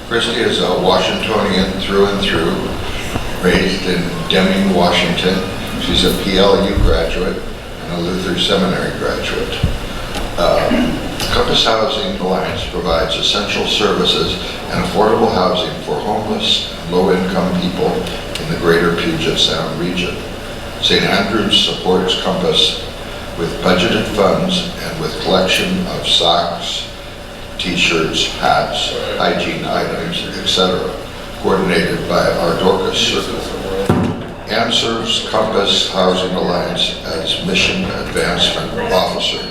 Kristy is a Washingtonian through and through, raised in Deming, Washington. She's a PLU graduate and a Luther Seminary graduate. Compass Housing Alliance provides essential services and affordable housing for homeless and low-income people in the greater Puget Sound region. St. Andrews supports Compass with budgeted funds and with collection of socks, t-shirts, hats, hygiene items, etc., coordinated by our Dorcas Circle. Ann serves Compass Housing Alliance as Mission Advancement Officer.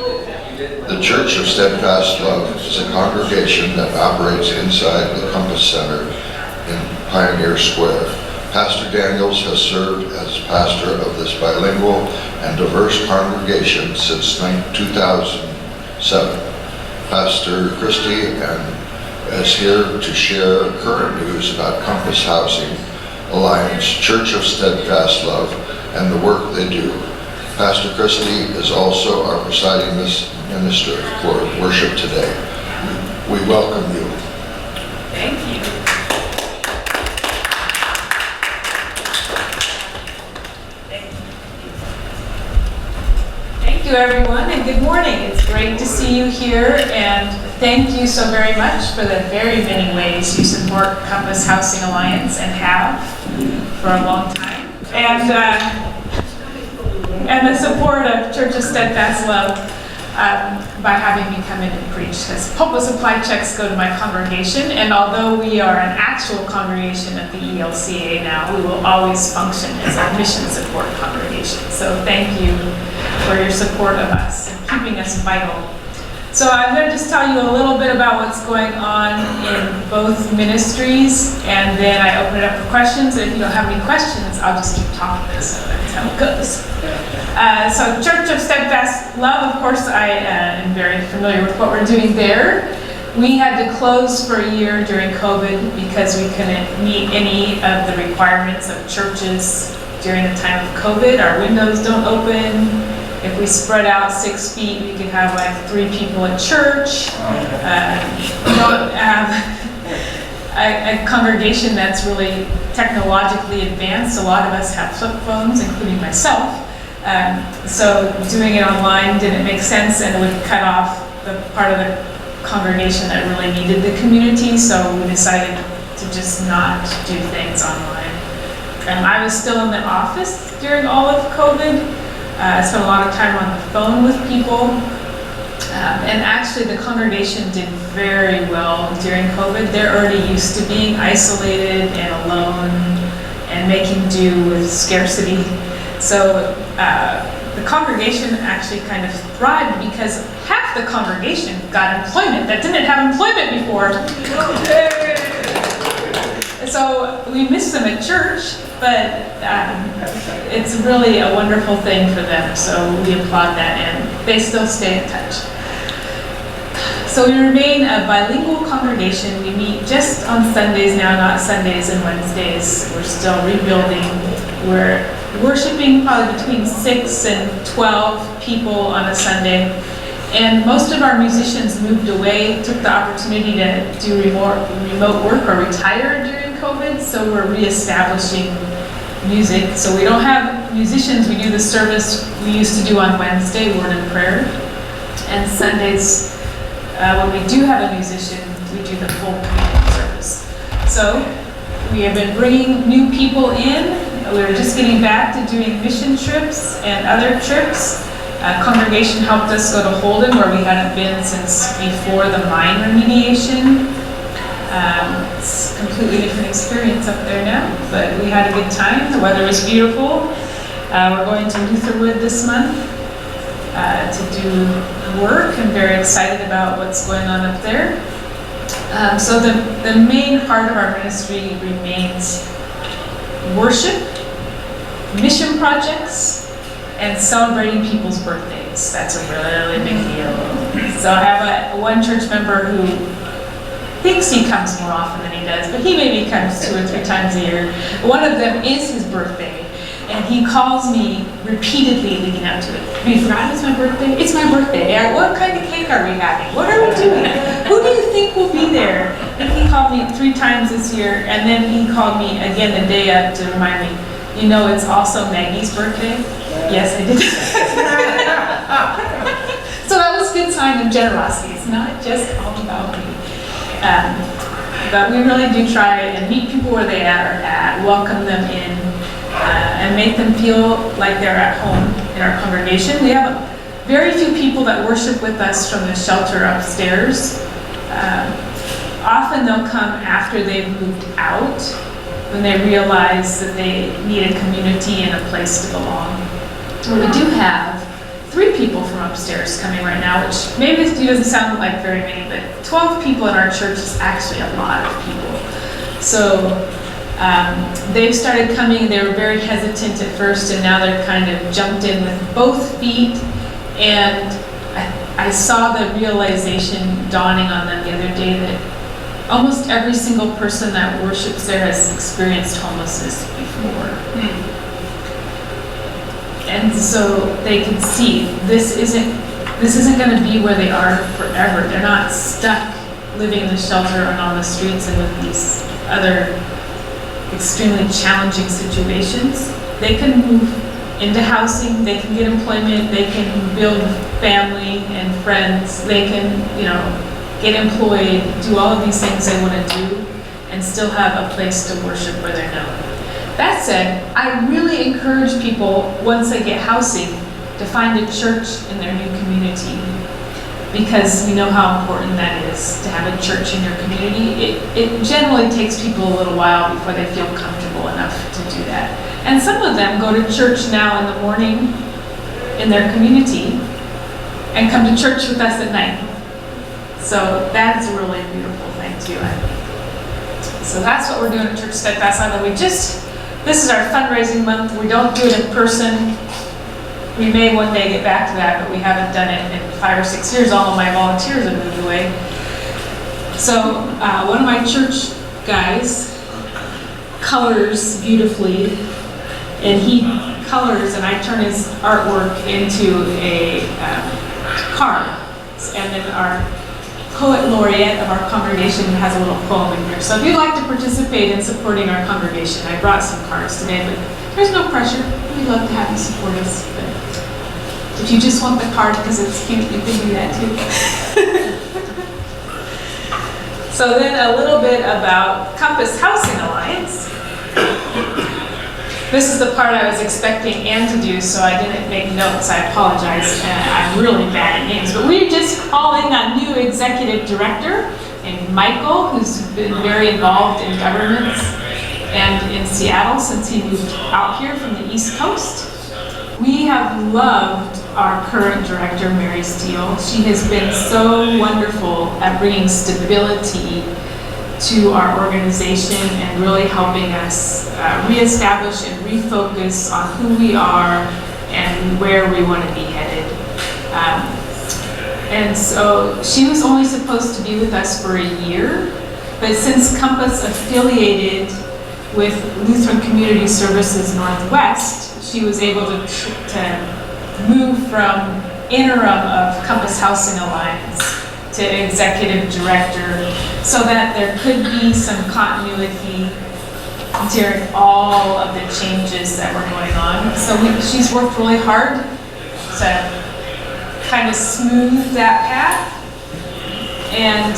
The Church of Steadfast Love is a congregation that operates inside the Compass Center in Pioneer Square. Pastor Daniels has served as pastor of this bilingual and diverse congregation since 2007. Pastor Kristy is here to share current news about Compass Housing Alliance, Church of Steadfast Love, and the work they do. Pastor Kristy is also our presiding minister for worship today. We welcome you. Thank you. Thank you, everyone, and good morning. It's great to see you here, and thank you so very much for the very many ways you support Compass Housing Alliance and have for a long time. And the support of Church of Steadfast Love by having me come in and preach. Because HOPA supply checks go to my congregation, and although we are an actual congregation at the ELCA now, we will always function as a mission support congregation. So thank you for your support of us and keeping us vital. So I'm going to just tell you a little bit about what's going on in both ministries, and then I open it up for questions. And if you don't have any questions, I'll just keep talking. So that's how it goes. So Church of Steadfast Love, of course, I am very familiar with what we're doing there. We had to close for a year during COVID because we couldn't meet any of the requirements of churches during the time of COVID. Our windows don't open. If we spread out 6 feet, we could have like 3 people at church. We don't have a congregation that's really technologically advanced. A lot of us have flip phones, including myself. So doing it online didn't make sense, and it would cut off the part of the congregation that really needed the community. So we decided to just not do things online. I was still in the office during all of COVID. I spent a lot of time on the phone with people, and actually the congregation did very well during COVID. They're already used to being isolated and alone and making do with scarcity. So the congregation actually kind of thrived because half the congregation got employment that didn't have employment before. So we miss them at church, but it's really a wonderful thing for them. So we applaud that, and they still stay in touch. So we remain a bilingual congregation. We meet just on Sundays now, not Sundays and Wednesdays. We're still rebuilding. We're worshiping probably between 6 and 12 people on a Sunday. And most of our musicians moved away, took the opportunity to do remote work or retire during COVID. So we're reestablishing music. So we don't have musicians. We do the service we used to do on Wednesday, Word and Prayer. And Sundays, when we do have a musician, we do the full communion service. So we have been bringing new people in. We're just getting back to doing mission trips and other trips. Congregation helped us go to Holden, where we hadn't been since before the mine remediation. It's a completely different experience up there now, but we had a good time. The weather was beautiful. We're going to Lutherwood this month to do work. I'm very excited about what's going on up there. So the main part of our ministry remains worship, mission projects, and celebrating people's birthdays. That's a really big deal. So I have one church member who thinks he comes more often than he does, but he maybe comes 2 or 3 times a year. One of them is his birthday, and he calls me repeatedly leading up to it. Have you forgotten it's my birthday? It's my birthday. What kind of cake are we having? What are we doing? Who do you think will be there? And he called me 3 times this year, and then he called me again the day up to remind me, you know, it's also Maggie's birthday. Yes, I did. So that was a good sign of generosity. It's not just all about me. But we really do try and meet people where they are at, welcome them in, and make them feel like they're at home in our congregation. We have very few people that worship with us from the shelter upstairs. Often they'll come after they've moved out, when they realize that they need a community and a place to belong. We do have 3 people from upstairs coming right now, which maybe this doesn't sound like very many, but 12 people in our church is actually a lot of people. So they've started coming. They were very hesitant at first, and now they're kind of jumped in with both feet. And I saw the realization dawning on them the other day that almost every single person that worships there has experienced homelessness before. And so they can see this isn't going to be where they are forever. They're not stuck living in the shelter and on the streets and with these other extremely challenging situations. They can move into housing, they can get employment, they can build family and friends, they can, get employed, do all of these things they want to do, and still have a place to worship where they're known. That said, I really encourage people, once they get housing, to find a church in their new community, because we know how important that is, to have a church in your community. It generally takes people a little while before they feel comfortable enough to do that. And some of them go to church now in the morning in their community and come to church with us at night. So that's a really beautiful thing too. So that's what we're doing at Church of Steadfast Love. This is our fundraising month. We don't do it in person. We may one day get back to that, but we haven't done it in 5 or 6 years. All of my volunteers have moved away. So one of my church guys colors beautifully, and he colors, and I turn his artwork into a card. And then our poet laureate of our congregation has a little poem in here. So if you'd like to participate in supporting our congregation, I brought some cards today, but there's no pressure. We'd love to have you support us. But if you just want the card because it's cute, you can do that too. So then a little bit about CompassHousingAlliance. This is the part I was expecting Ann to do, so I didn't make notes. I apologize. I'm really bad at names. But we just called in a new executive director named Michael, who's been very involved in governments and in Seattle since he moved out here from the East Coast. We have loved our current director, Mary Steele. She has been so wonderful at bringing stability to our organization and really helping us reestablish and refocus on who we are and where we want to be headed. And so she was only supposed to be with us for a year, but since Compass affiliated with Lutheran Community Services Northwest, she was able to move from interim of CompassHousingAlliance to executive director, so that there could be some continuity during all of the changes that were going on. So she's worked really hard to kind of smooth that path, and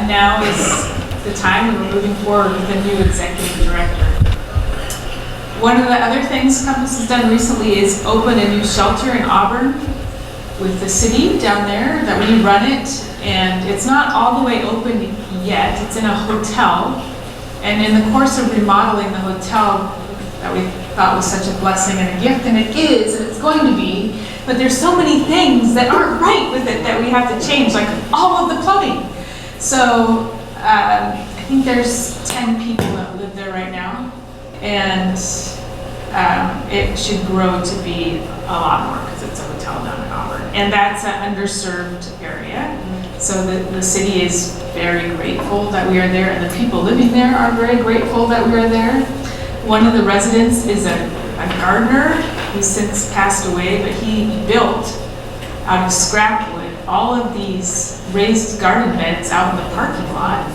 now is the time when we're moving forward with a new executive director. One of the other things Compass has done recently is open a new shelter in Auburn with the city down there, that we run it, and it's not all the way open yet. It's in a hotel, and in the course of remodeling the hotel that we thought was such a blessing and a gift, and it is, and it's going to be, but there's so many things that aren't right with it that we have to change, like all of the plumbing. So I think there's 10 people that live there right now, and it should grow to be a lot more because it's a hotel down in Auburn. And that's an underserved area. So the city is very grateful that we are there, and the people living there are very grateful that we are there. One of the residents is a gardener who's since passed away, but he built out of scrap wood all of these raised garden beds out in the parking lot.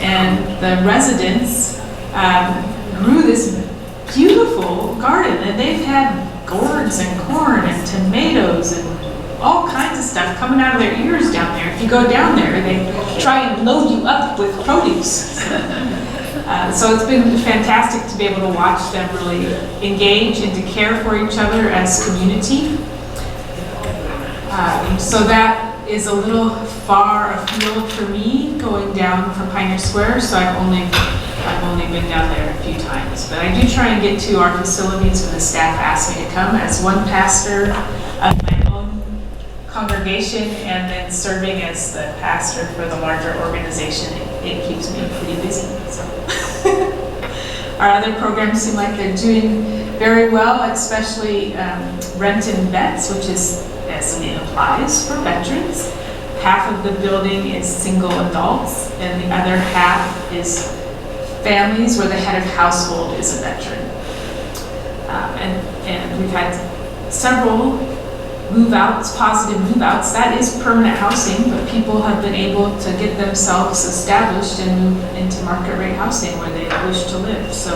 And the residents grew this beautiful garden, and they've had gourds and corn and tomatoes and all kinds of stuff coming out of their ears down there. If you go down there, they try and load you up with produce. So it's been fantastic to be able to watch them really engage and to care for each other as community. So that is a little far afield for me, going down from Pioneer Square, so I've only been down there a few times. But I do try and get to our facilities when the staff asks me to come, as one pastor of my own congregation and then serving as the pastor for the larger organization. It keeps me pretty busy. So. Our other programs seem like they're doing very well, especially Rent and Vets, which is, as the name implies, for veterans. Half of the building is single adults, and the other half is families where the head of household is a veteran. And we've had several move-outs, positive move-outs. That is permanent housing, but people have been able to get themselves established and move into market rate housing where they wish to live. So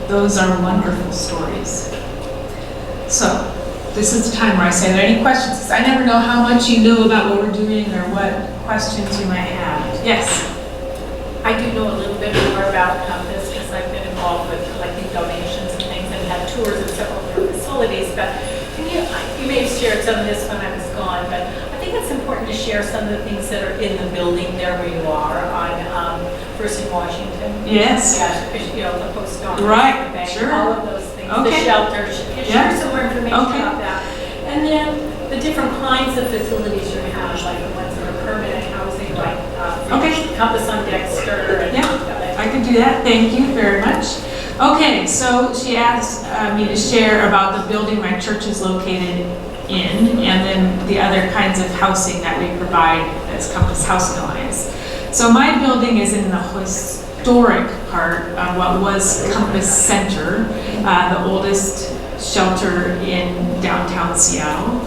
those are wonderful stories. So this is the time where I say, are there any questions? 'Cause I never know how much you know about what we're doing or what questions you might have. Yes? I do know a little bit more about Compass because I've been involved with collecting donations and things and had tours of several of their facilities. But you may have shared some of this when I was gone, but I think it's important to share some of the things that are in the building there where you are on First in Washington. Yes. Yeah, because the post office, Right, the bank, sure. all of those things. Okay. The shelter. Share some more information Okay. about that. And then the different kinds of facilities you have, like the ones that are permanent housing, like Okay. Compass on Dexter. And Yeah, I can do that. Thank you very much. Okay, so she asked me to share about the building my church is located in, and then the other kinds of housing that we provide as CompassHousingAlliance. So my building is in the historic part of what was Compass Center, the oldest shelter in downtown Seattle.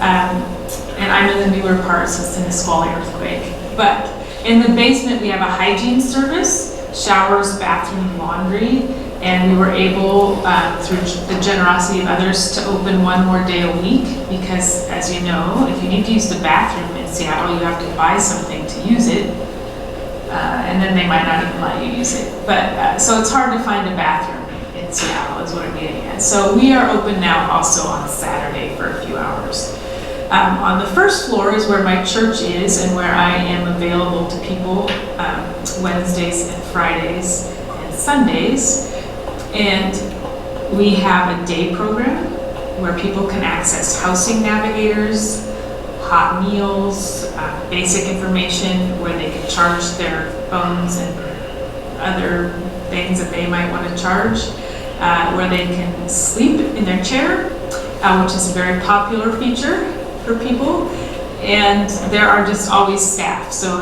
And I'm in the newer part, so it's in the Squally earthquake. But in the basement, we have a hygiene service, showers, bathroom, laundry, and we were able, through the generosity of others, to open one more day a week because, as you know, if you need to use the bathroom in Seattle, you have to buy something to use it, and then they might not even let you use it. But so it's hard to find a bathroom in Seattle, is what I'm getting at. So we are open now also on Saturday for a few hours. On the first floor is where my church is and where I am available to people Wednesdays and Fridays and Sundays. And we have a day program where people can access housing navigators, hot meals, basic information where they can charge their phones and other things that they might want to charge, where they can sleep in their chair, which is a very popular feature for people. And there are just always staff. So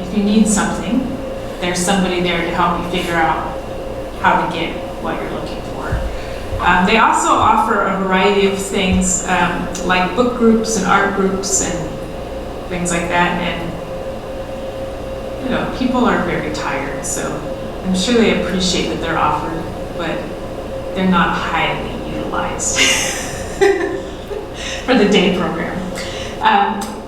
if you need something, there's somebody there to help you figure out how to get what you're looking for. They also offer a variety of things like book groups and art groups and things like that. And people are very tired, so I'm sure they appreciate that they're offered, but they're not highly utilized for the day program.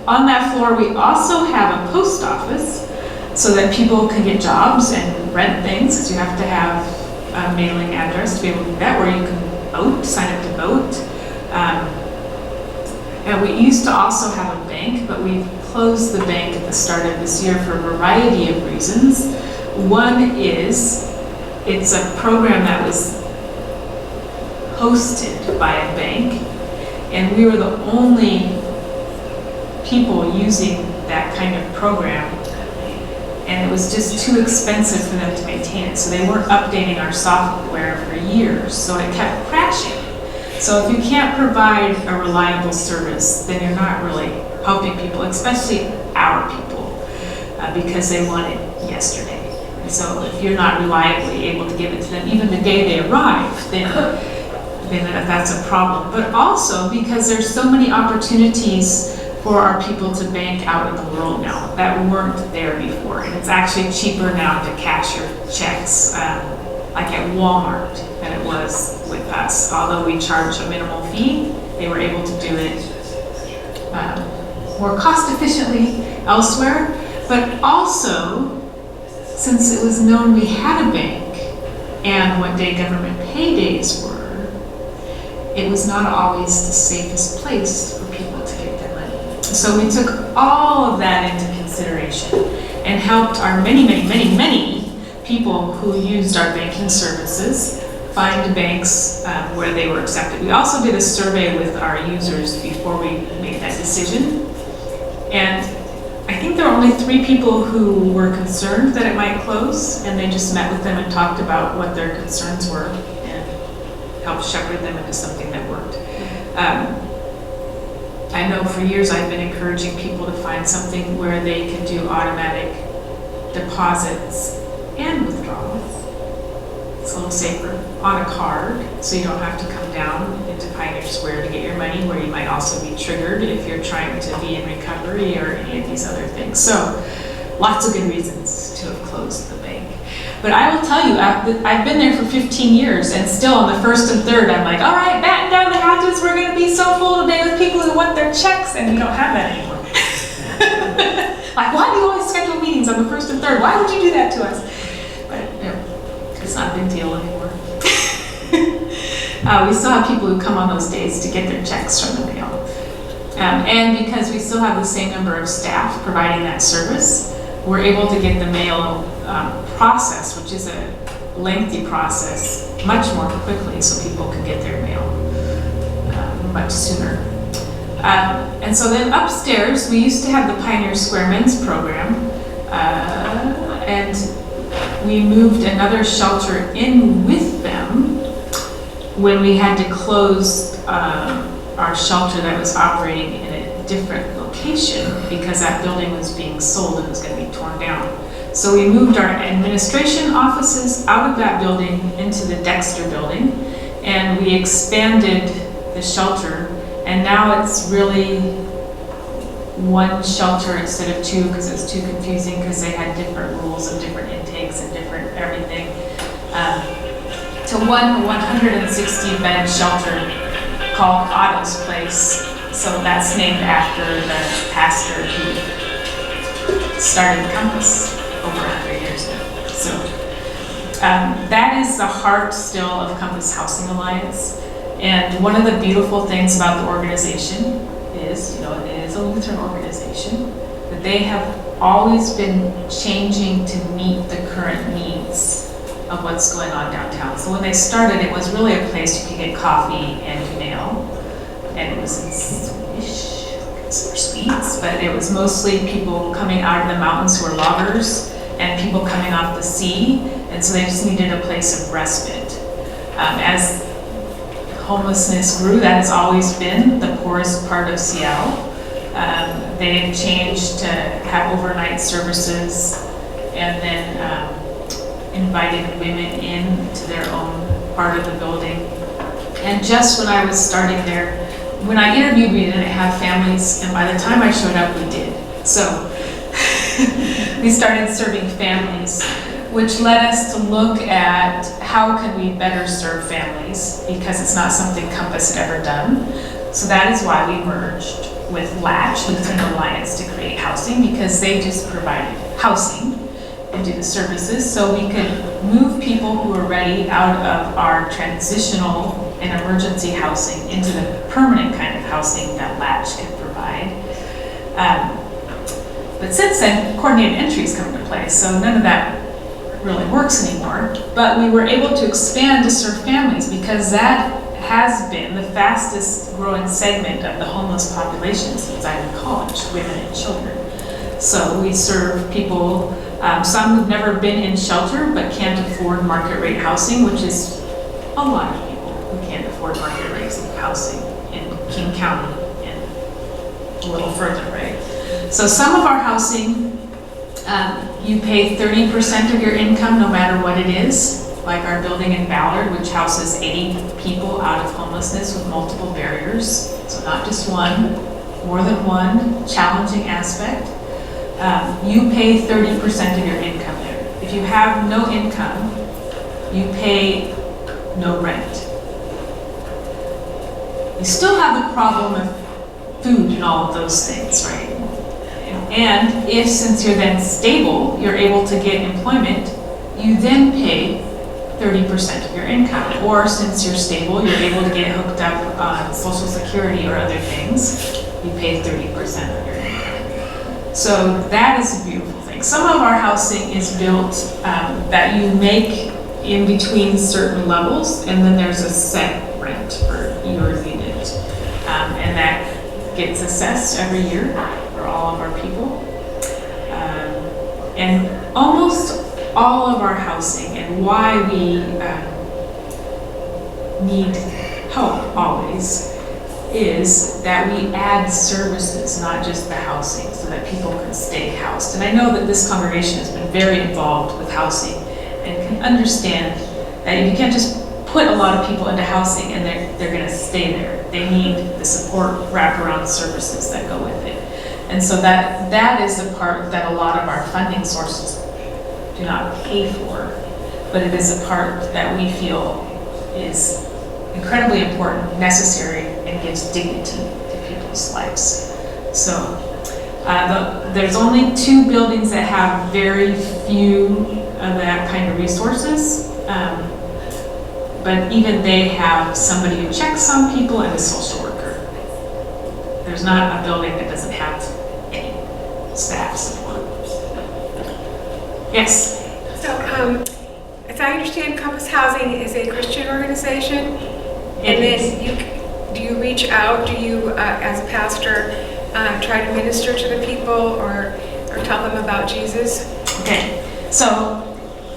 On that floor, we also have a post office so that people can get jobs and rent things, because you have to have a mailing address to be able to do that, where you can vote, sign up to vote. And we used to also have a bank, but we've closed the bank at the start of this year for a variety of reasons. One is it's a program that was hosted by a bank, and we were the only people using that kind of program, and it was just too expensive for them to maintain it, so they weren't updating our software for years, so it kept crashing. So if you can't provide a reliable service, then you're not really helping people, especially our people, because they want it yesterday. So if you're not reliably able to give it to them even the day they arrive, then that's a problem. But also because there's so many opportunities for our people to bank out in the world now that weren't there before. And it's actually cheaper now to cash your checks, like at Walmart, than it was with us. Although we charge a minimal fee, they were able to do it more cost efficiently elsewhere. But also, since it was known we had a bank and what day government paydays were, it was not always the safest place for people to get their money. So we took all of that into consideration and helped our many people who used our banking services find banks where they were accepted. We also did a survey with our users before we made that decision. And I think there were only 3 people who were concerned that it might close, and they just met with them and talked about what their concerns were and helped shepherd them into something that worked. I know for years I've been encouraging people to find something where they can do automatic deposits and withdrawals. It's a little safer on a card, so you don't have to come down into Pioneer Square to get your money, where you might also be triggered if you're trying to be in recovery or any of these other things. So lots of good reasons to have closed the bank. But I will tell you, I've been there for 15 years, and still on the 1st and 3rd, I'm like, all right, batten down the hatches, we're gonna be so full today with people who want their checks, and we don't have that anymore. Like, why do you always schedule meetings on the 1st and 3rd? Why would you do that to us? But it's not a big deal anymore. We still have people who come on those days to get their checks from the mail. And because we still have the same number of staff providing that service, we're able to get the mail process, which is a lengthy process, much more quickly, so people can get their mail much sooner. And so then upstairs, we used to have the Pioneer Square Men's Program, and we moved another shelter in with them when we had to close our shelter that was operating in a different location because that building was being sold and was going to be torn down. So we moved our administration offices out of that building into the Dexter building, and we expanded the shelter, and now it's really one shelter instead of 2 because it's too confusing because they had different rules and different intakes and different everything. To one 160-bed shelter called Otto's Place. So that's named after the pastor who started Compass over 100 years ago. So that is the heart still of Compass Housing Alliance. And one of the beautiful things about the organization is, it is a Lutheran organization, but they have always been changing to meet the current needs of what's going on downtown. So when they started, it was really a place you could get coffee and mail, and it was in Swedish, or Swedes, but it was mostly people coming out of the mountains who were loggers and people coming off the sea, and so they just needed a place of respite. As homelessness grew, that has always been the poorest part of Seattle. They changed to have overnight services, and then invited women in to their own part of the building. And just when I was starting there, when I interviewed, we didn't have families, and by the time I showed up, we did. So we started serving families, which led us to look at how can we better serve families, because it's not something Compass had ever done. So that is why we merged with Latch, Lutheran Alliance, to create housing, because they just provided housing and do the services, so we could move people who were ready out of our transitional and emergency housing into the permanent kind of housing that Latch could provide. But since then, coordinated entries come into play, so none of that really works anymore. But we were able to expand to serve families because that has been the fastest growing segment of the homeless population since I'm in college, women and children. So we serve people, some who've never been in shelter but can't afford market rate housing, which is a lot of people who can't afford market rates of housing in King County and a little further, right? So some of our housing, you pay 30% of your income no matter what it is, like our building in Ballard, which houses 80 people out of homelessness with multiple barriers. So not just one, more than one challenging aspect, you pay 30% of your income there. If you have no income, you pay no rent. You still have the problem of food and all of those things, right? And if, since you're then stable, you're able to get employment, you then pay 30% of your income. Or since you're stable, you're able to get hooked up on Social Security or other things, you pay 30% of your income. So that is a beautiful thing. Some of our housing is built that you make in between certain levels, and then there's a set rent for your unit. And that gets assessed every year for all of our people. And almost all of our housing, and why we need help always, is that we add services, not just the housing, so that people can stay housed. And I know that this congregation has been very involved with housing and can understand that you can't just put a lot of people into housing and they're going to stay there. They need the support wraparound services that go with it. And so that is the part that a lot of our funding sources do not pay for, but it is a part that we feel is incredibly important, necessary, and gives dignity to people's lives. So there's only 2 buildings that have very few of that kind of resources. But even they have somebody who checks on people and a social worker. There's not a building that doesn't have any staff support. Yes? So, as I understand, Compass Housing is a Christian organization. And then do you reach out, do you, as a pastor, try to minister to the people or tell them about Jesus? Okay, so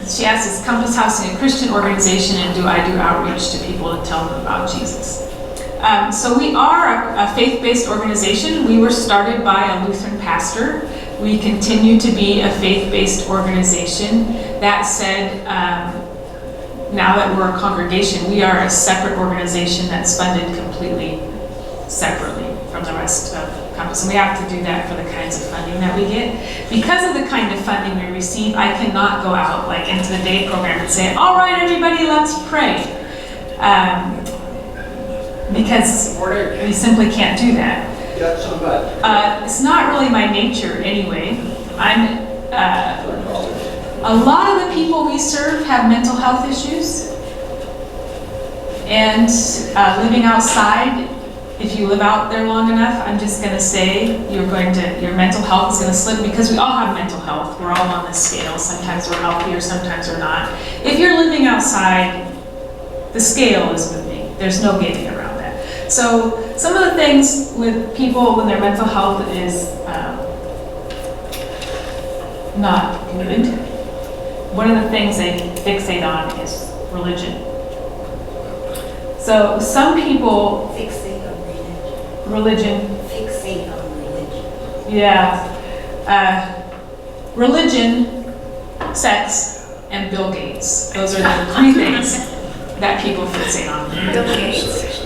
she asks, is Compass Housing a Christian organization, and do I do outreach to people to tell them about Jesus? So we are a faith-based organization. We were started by a Lutheran pastor. We continue to be a faith-based organization. That said, now that we're a congregation, we are a separate organization that's funded completely separately from the rest of Compass. And we have to do that for the kinds of funding that we get. Because of the kind of funding we receive, I cannot go out like into the day program and say, all right, everybody, let's pray. Because we simply can't do that. It's not really my nature anyway. A lot of the people we serve have mental health issues. And living outside, if you live out there long enough, I'm just going to say your mental health is going to slip, because we all have mental health. We're all on this scale. Sometimes we're healthier, sometimes we're not. If you're living outside, the scale is moving. There's no getting around that. So some of the things with people when their mental health is not good, one of the things they fixate on is religion. So some people Fixate on religion. Fixate on religion. Yeah. Religion, sex, and Bill Gates. Those are the 3 things that people fixate on. Bill Gates.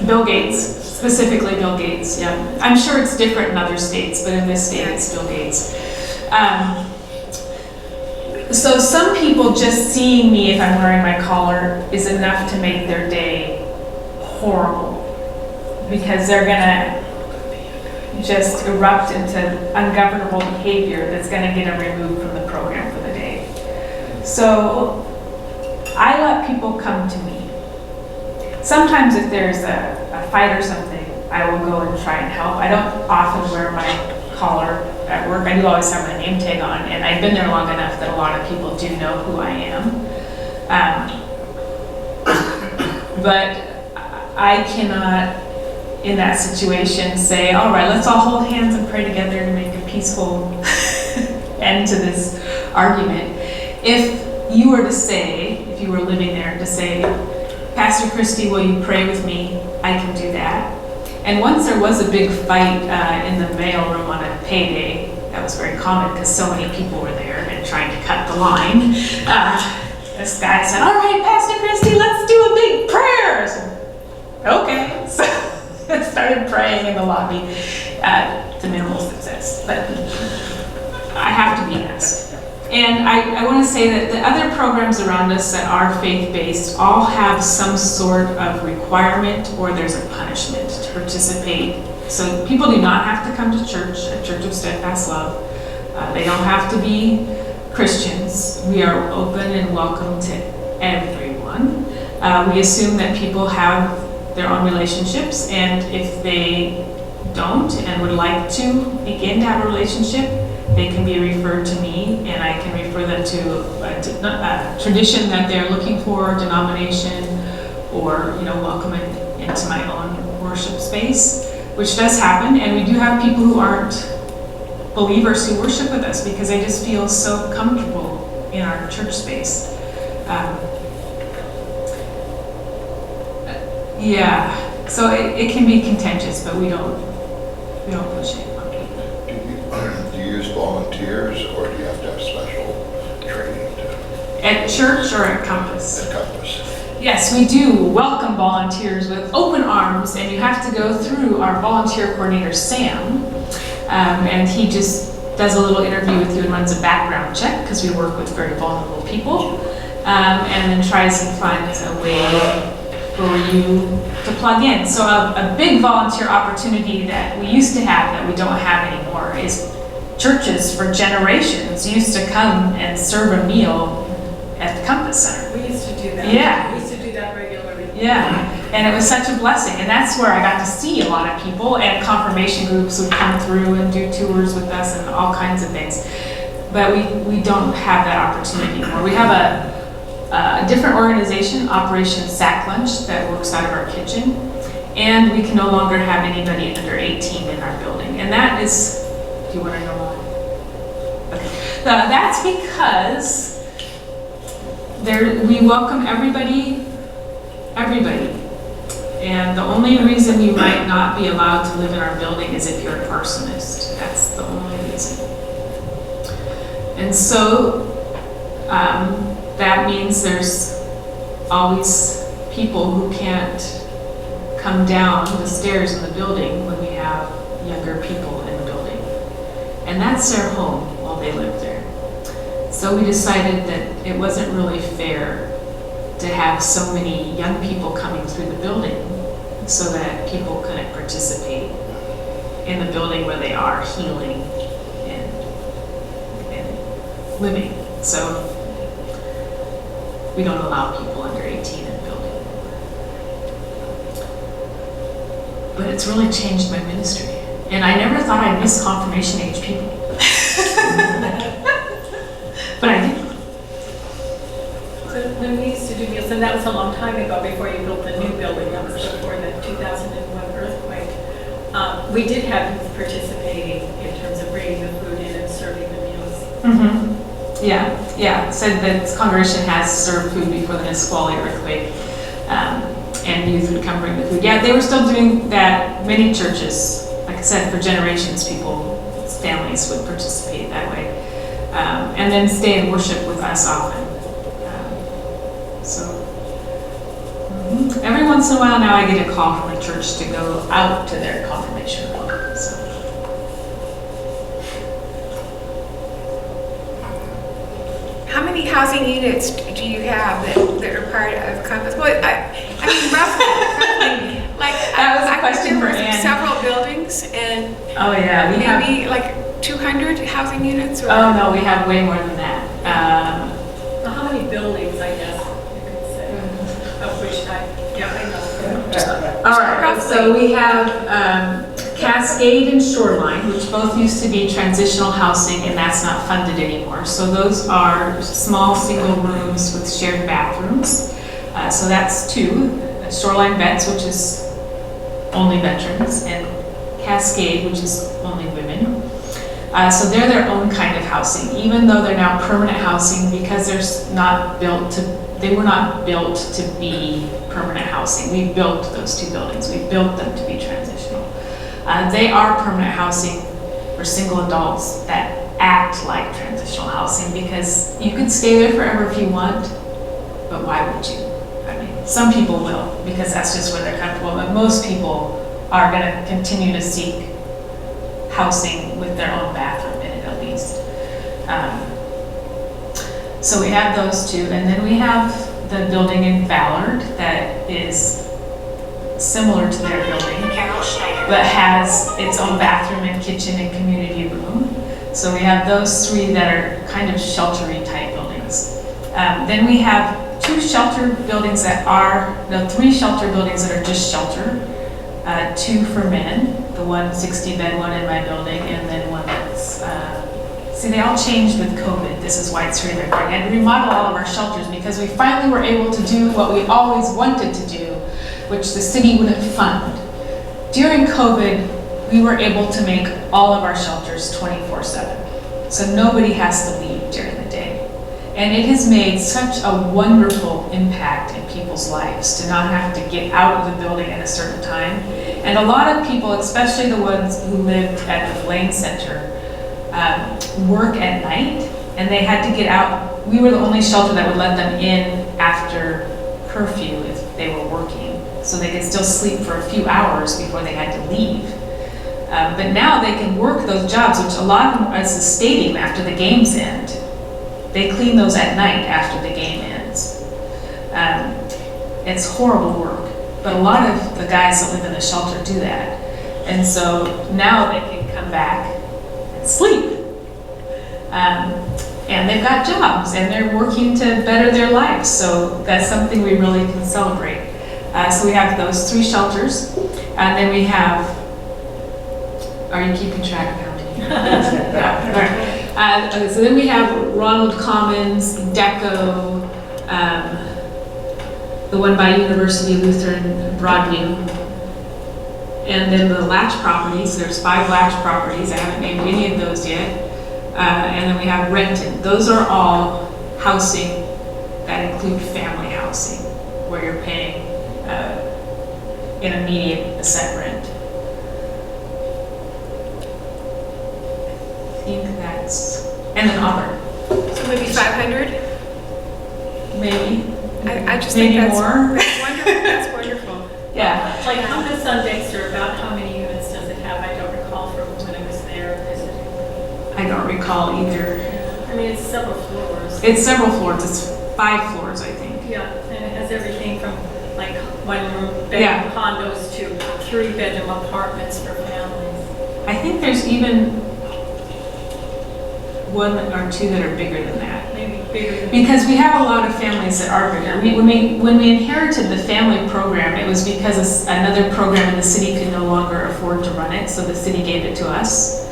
Bill Gates, specifically Bill Gates, yeah. I'm sure it's different in other states, but in this state it's Bill Gates. So some people just seeing me if I'm wearing my collar is enough to make their day horrible, because they're gonna just erupt into ungovernable behavior that's gonna get them removed from the program for the day. So I let people come to me. Sometimes if there's a fight or something, I will go and try and help. I don't often wear my collar at work. I do always have my name tag on, and I've been there long enough that a lot of people do know who I am. But I cannot, in that situation, say, all right, let's all hold hands and pray together to make a peaceful end to this argument. If you were to say, if you were living there, to say, Pastor Kristy, will you pray with me? I can do that. And once there was a big fight in the mailroom on a payday. That was very common because so many people were there and trying to cut the line. This guy said, all right, Pastor Kristy, let's do a big prayer. I said, okay. So I started praying in the lobby. to minimal success, but I have to be asked. And I want to say that the other programs around us that are faith-based all have some sort of requirement or there's a punishment to participate. So people do not have to come to church, at Church of Steadfast Love. They don't have to be Christians. We are open and welcome to everyone. We assume that people have their own relationships, and if they don't and would like to begin to have a relationship, they can be referred to me, and I can refer them to a tradition that they're looking for, denomination, or welcome into my own worship space, which does happen. And we do have people who aren't believers who worship with us because they just feel so comfortable in our church space. So it can be contentious, but we don't push it on people. Do you use volunteers, or do you have to have special training At church or at Compass? at Compass? Yes, we do welcome volunteers with open arms, and you have to go through our volunteer coordinator, Sam, and he just does a little interview with you and runs a background check because we work with very vulnerable people, and then tries to find a way for you to plug in. So a big volunteer opportunity that we used to have that we don't have anymore is churches for generations used to come and serve a meal at the Compass Center. We used to do that. Yeah. We used to do that regularly. Yeah, and it was such a blessing, and that's where I got to see a lot of people, and confirmation groups would come through and do tours with us and all kinds of things. But we don't have that opportunity anymore. We have a different organization, Operation Sack Lunch, that works out of our kitchen, and we can no longer have anybody under 18 in our building. And that is, do you want to know why? Okay. That's because we welcome everybody. And the only reason you might not be allowed to live in our building is if you're a arsonist. That's the only reason. And so that means there's always people who can't come down the stairs in the building when we have younger people in the building. And that's their home while they live there. So we decided that it wasn't really fair to have so many young people coming through the building so that people couldn't participate in the building where they are healing and living. So we don't allow people under 18 in the building. But it's really changed my ministry. And I never thought I'd miss confirmation age people. But I did. So when we used to do meals, and that was a long time ago before you built the new building, that was before the 2001 earthquake, we did have youth participating in terms of bringing the food in and serving the meals. Mm-hmm. Yeah. Said that congregation has served food before the Nisqually earthquake, and youth would come bring the food. Yeah, they were still doing that. Many churches, like I said, for generations, families would participate that way, and then stay and worship with us often. Every once in a while now I get a call from a church to go out to their confirmation room. So. How many housing units do you have that are part of Compass? Well, I mean, roughly, like that was a I question for remember Ann. several buildings and Oh yeah, we maybe have. like 200 housing units. Or? Oh no, we have way more than that. Now, how many buildings, I guess, you could say, of which I know. All right, so we have Cascade and Shoreline, which both used to be transitional housing, and that's not funded anymore. So those are small single rooms with shared bathrooms. So that's two. Shoreline Vets, which is only veterans, and Cascade, which is only women. So they're their own kind of housing, even though they're now permanent housing because they were not built to be permanent housing. We built those two buildings. We built them to be transitional. They are permanent housing for single adults that act like transitional housing because you can stay there forever if you want, but why would you? I mean, some people will because that's just where they're comfortable, but most people are going to continue to seek housing with their own bathroom in it at least. So we have those two, and then we have the building in Ballard that is similar to their building, but has its own bathroom and kitchen and community room. So we have those three that are kind of sheltery type buildings. Then we have three shelter buildings that are just shelter. 2 for men, the 160-bed one in my building, and then one that's, see, they all changed with COVID. This is why it's really important. And remodel all of our shelters because we finally were able to do what we always wanted to do, which the city wouldn't fund. During COVID, we were able to make all of our shelters 24/7. So nobody has to leave during the day. And it has made such a wonderful impact in people's lives to not have to get out of the building at a certain time. And a lot of people, especially the ones who lived at the Blaine Center, work at night and they had to get out. We were the only shelter that would let them in after curfew if they were working. So they could still sleep for a few hours before they had to leave. But now they can work those jobs, which a lot of them is the stadium after the games end. They clean those at night after the game ends. It's horrible work, but a lot of the guys that live in the shelter do that. And so now they can come back and sleep. And they've got jobs and they're working to better their lives. So that's something we really can celebrate. So we have those 3 shelters. And then we have, are you keeping track of how many? Yeah, all right. So then we have Ronald Commons, Deco, the one by University Lutheran Broadview, and then the Latch properties. There's 5 Latch properties. I haven't named any of those yet. And then we have Renton. Those are all housing that include family housing, where you're paying an immediate set rent. I think that's, and then other. So maybe 500? Maybe. I just Maybe think that's more. wonderful. That's wonderful. Yeah. Like Compass on Dexter, about how many units does it have? I don't recall from when I was there visiting. I don't recall either. I mean, it's several floors. It's several floors. It's 5 floors, I think. Yeah, and it has everything from like 1-room Yeah. bedroom condos to 3-bedroom apartments for families. I think there's even 1 or 2 that are bigger than that. Maybe bigger than. Because we have a lot of families that are bigger. When we inherited the family program, it was because another program in the city could no longer afford to run it, so the city gave it to us.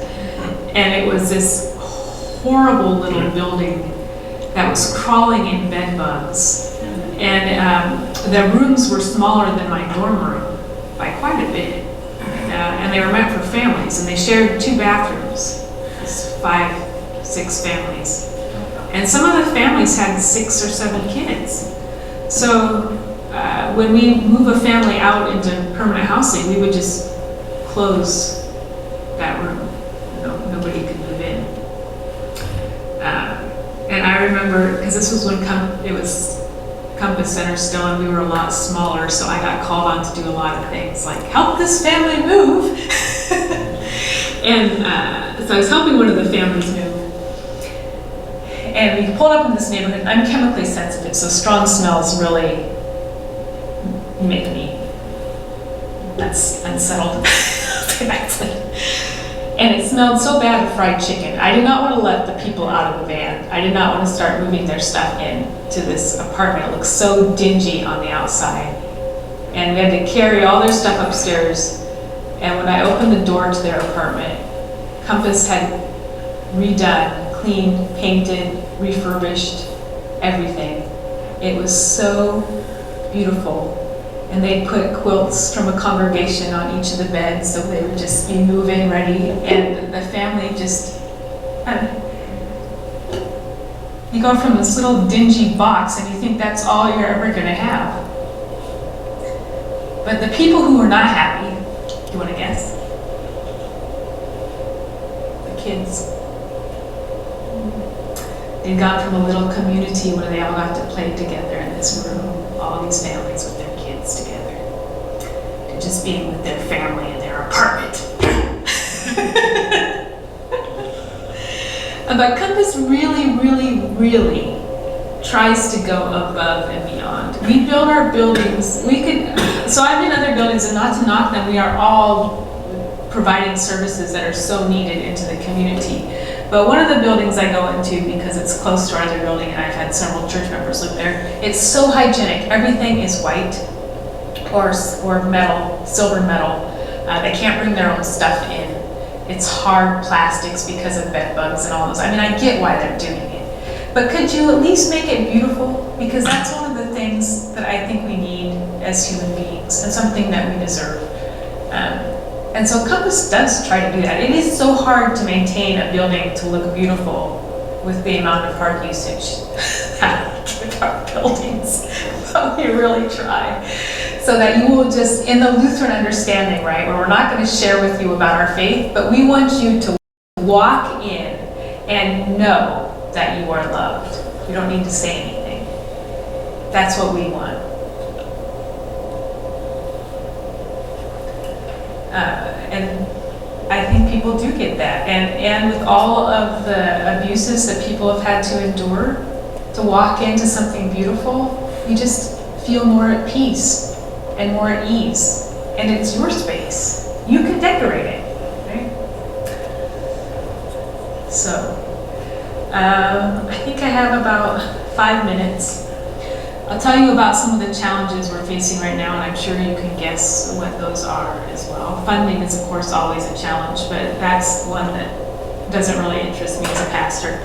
And it was this horrible little building that was crawling in bed bugs. And the rooms were smaller than my dorm room by quite a bit. And they were meant for families, and they shared 2 bathrooms. It's 5, 6 families. And some of the families had 6 or 7 kids. So when we move a family out into permanent housing, we would just close that room. Nobody could move in. And I remember, because this was when it was Compass Center still, and we were a lot smaller, so I got called on to do a lot of things, like help this family move. And so I was helping one of the families move. And we pulled up in this neighborhood. I'm chemically sensitive, so strong smells really make me unsettled. And it smelled so bad of fried chicken. I did not want to let the people out of the van. I did not want to start moving their stuff in to this apartment. It looked so dingy on the outside. And we had to carry all their stuff upstairs. And when I opened the door to their apartment, Compass had redone, cleaned, painted, refurbished, everything. It was so beautiful. And they put quilts from a congregation on each of the beds, so they would just be move-in ready. And the family just, you go from this little dingy box and you think that's all you're ever gonna have. But the people who were not happy, you wanna guess? The kids. They'd gone from a little community where they all got to play together in this room, all these families with their kids together, to just being with their family in their apartment. But Compass really, really, really tries to go above and beyond. We build our buildings, so I'm in other buildings, and not to knock them, we are all providing services that are so needed into the community. But one of the buildings I go into, because it's close to our other building and I've had several church members live there, it's so hygienic. Everything is white or metal, silver metal. They can't bring their own stuff in. It's hard plastics because of bed bugs and all those. I mean, I get why they're doing it. But could you at least make it beautiful? Because that's one of the things that I think we need as human beings, and something that we deserve. And so Compass does try to do that. It is so hard to maintain a building to look beautiful with the amount of hard usage that we give our buildings. But we really try. So that you will just, in the Lutheran understanding, right, where we're not going to share with you about our faith, but we want you to walk in and know that you are loved. You don't need to say anything. That's what we want. And I think people do get that. And with all of the abuses that people have had to endure, to walk into something beautiful, you just feel more at peace and more at ease. And it's your space. You can decorate it, right? So, I think I have about 5 minutes. I'll tell you about some of the challenges we're facing right now, and I'm sure you can guess what those are as well. Funding is, of course, always a challenge, but that's one that doesn't really interest me as a pastor.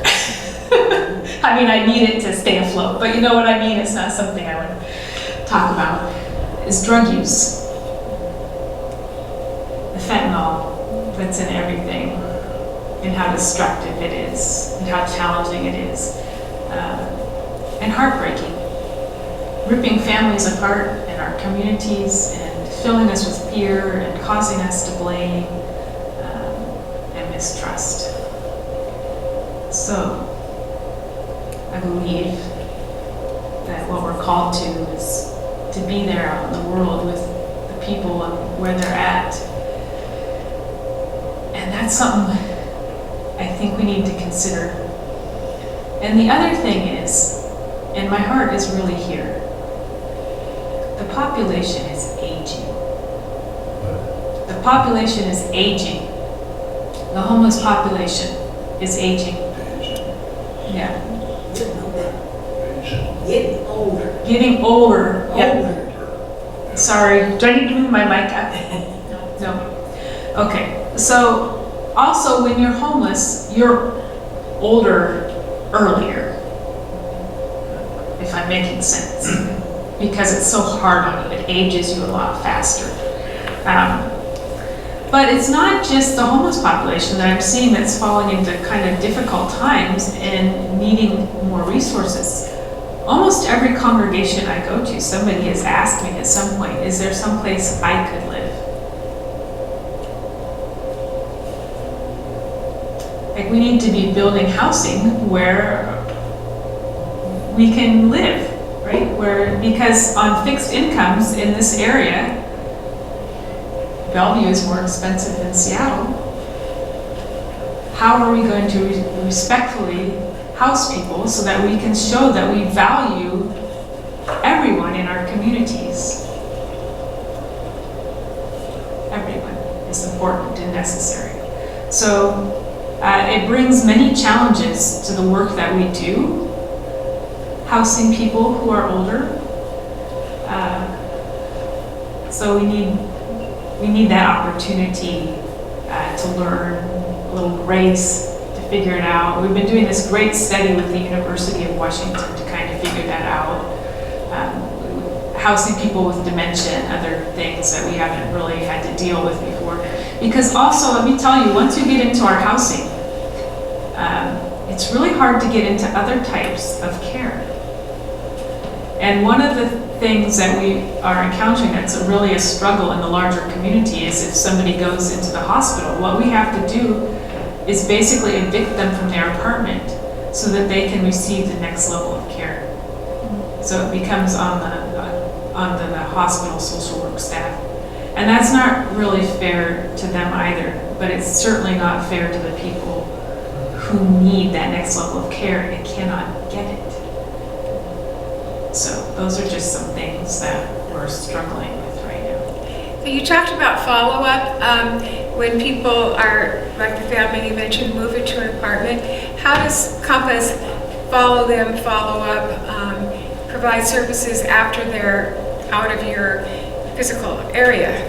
I mean, I need it to stay afloat, but you know what I mean? It's not something I would talk about. Is drug use. The fentanyl that's in everything, and how destructive it is, and how challenging it is, and heartbreaking. Ripping families apart in our communities and filling us with fear and causing us to blame and mistrust. So, I believe that what we're called to is to be there out in the world with the people and where they're at. And that's something I think we need to consider. And the other thing is, and my heart is really here, the population is aging. The population is aging. The homeless population is aging. Yeah. Didn't know that. Getting older. Getting older. Yep. Older. Sorry, do I need to move my mic up? No. Okay, so also when you're homeless, you're older earlier, if I'm making sense, because it's so hard on you. It ages you a lot faster. But it's not just the homeless population that I'm seeing that's falling into kind of difficult times and needing more resources. Almost every congregation I go to, somebody has asked me at some point, is there some place I could live? Like, we need to be building housing where we can live, right? Because on fixed incomes in this area, Bellevue is more expensive than Seattle. How are we going to respectfully house people so that we can show that we value everyone in our communities? Everyone is important and necessary. So it brings many challenges to the work that we do, housing people who are older. So we need that opportunity to learn, a little grace to figure it out. We've been doing this great study with the University of Washington to kind of figure that out. Housing people with dementia and other things that we haven't really had to deal with before. Because also, let me tell you, once you get into our housing, it's really hard to get into other types of care. And one of the things that we are encountering that's really a struggle in the larger community is if somebody goes into the hospital, what we have to do is basically evict them from their apartment so that they can receive the next level of care. So it becomes on the hospital social work staff. And that's not really fair to them either, but it's certainly not fair to the people who need that next level of care and cannot get it. So those are just some things that we're struggling with right now. So you talked about follow-up, when people are, like the family you mentioned, move into an apartment. How does Compass follow up, provide services after they're out of your physical area?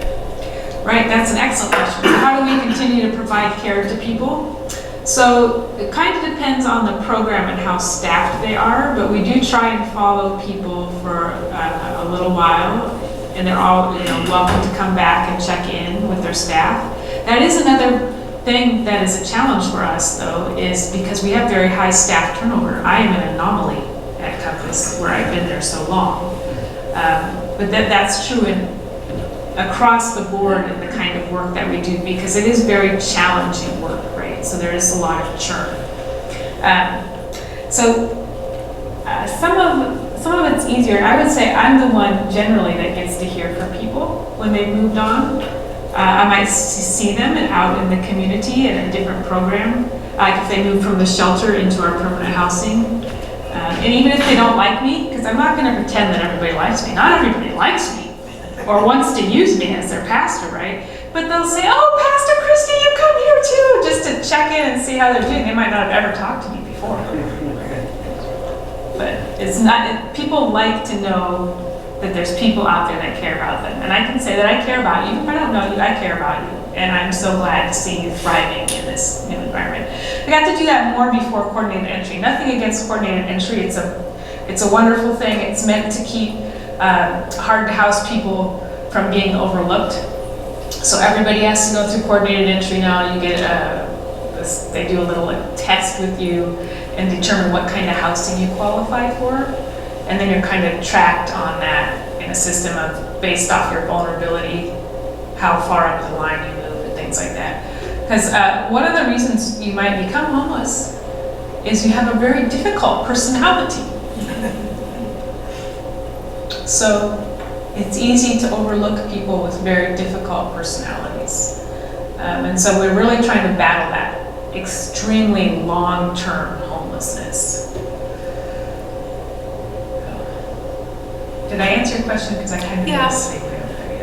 Right, that's an excellent question. So how do we continue to provide care to people? So it kind of depends on the program and how staffed they are, but we do try and follow people for a little while, and they're all, welcome to come back and check in with their staff. That is another thing that is a challenge for us, though, is because we have very high staff turnover. I am an anomaly at Compass where I've been there so long, but that's true across the board in the kind of work that we do, because it is very challenging work, right? So there is a lot of churn. Some of it's easier. I would say I'm the one generally that gets to hear from people when they've moved on. I might see them out in the community in a different program, like if they move from the shelter into our permanent housing. And even if they don't like me, because I'm not going to pretend that everybody likes me. Not everybody likes me or wants to use me as their pastor, right? But they'll say, "Oh, Pastor Kristy, you come here too," just to check in and see how they're doing. They might not have ever talked to me before. But people like to know that there's people out there that care about them. And I can say that I care about you. If I don't know you, I care about you. And I'm so glad to see you thriving in this new environment. I got to do that more before coordinated entry. Nothing against coordinated entry. It's a wonderful thing. It's meant to keep hard to house people from being overlooked. So everybody has to go through coordinated entry now. You get they do a little test with you and determine what kind of housing you qualify for. And then you're kind of tracked on that in a system of based off your vulnerability, how far up the line you move and things like that. Because one of the reasons you might become homeless is you have a very difficult personality. So it's easy to overlook people with very difficult personalities. And so we're really trying to battle that extremely long-term homelessness. Did I answer your question? Because I kind of Yeah.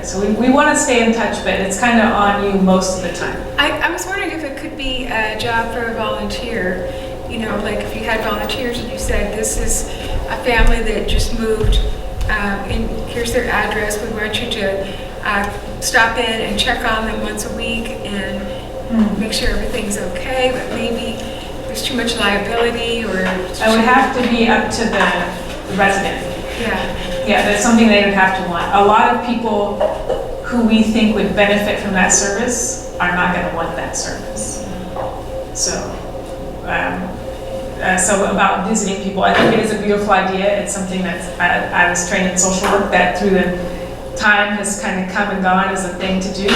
So we want to stay in touch, but it's kind of on you most of the time. I was wondering if it could be a job for a volunteer. Like if you had volunteers and you said, "This is a family that just moved, and here's their address. We want you to stop in and check on them once a week and make sure everything's okay, but maybe there's too much liability or..." It would have to be up to the resident. Yeah, that's something they would have to want. A lot of people who we think would benefit from that service are not going to want that service. So about visiting people, I think it is a beautiful idea. It's something that I was trained in social work that through the time has kind of come and gone as a thing to do.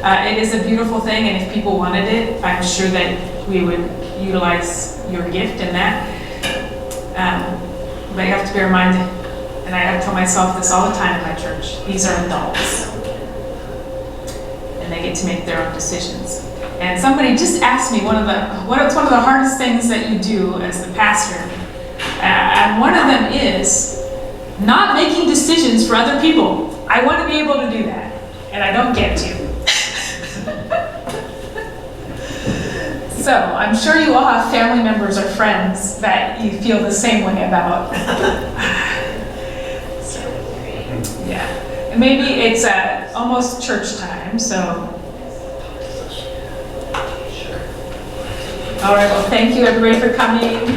It is a beautiful thing, and if people wanted it, I'm sure that we would utilize your gift in that. But you have to bear in mind, and I tell myself this all the time in my church, these are adults. And they get to make their own decisions. And somebody just asked me what's one of the hardest things that you do as the pastor? And one of them is not making decisions for other people. I want to be able to do that, and I don't get to. So I'm sure you all have family members or friends that you feel the same way about. So, yeah. And maybe it's almost church time, so. All right, well, thank you everybody for coming.